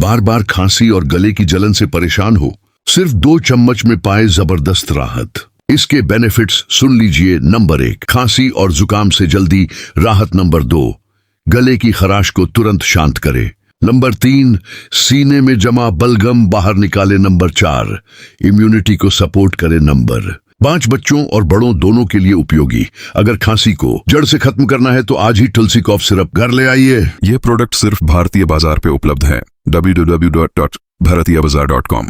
बार बार खांसी और गले की जलन से परेशान हो, सिर्फ 2 चम्मच में पाए जबरदस्त राहत। इसके बेनिफिट्स सुन लीजिए। नंबर 1, खांसी और जुकाम से जल्दी राहत। नंबर 2, गले की खराश को तुरंत शांत करे। नंबर 3, सीने में जमा बलगम बाहर निकाले। नंबर 4, इम्यूनिटी को सपोर्ट करे। नंबर 5, बच्चों और बड़ों दोनों के लिए उपयोगी। अगर खांसी को जड़ से खत्म करना है तो आज ही तुलसी कॉफ सिरप घर ले आइए। ये प्रोडक्ट सिर्फ भारतीय बाजार पे उपलब्ध है। www.bharatiyabazar.com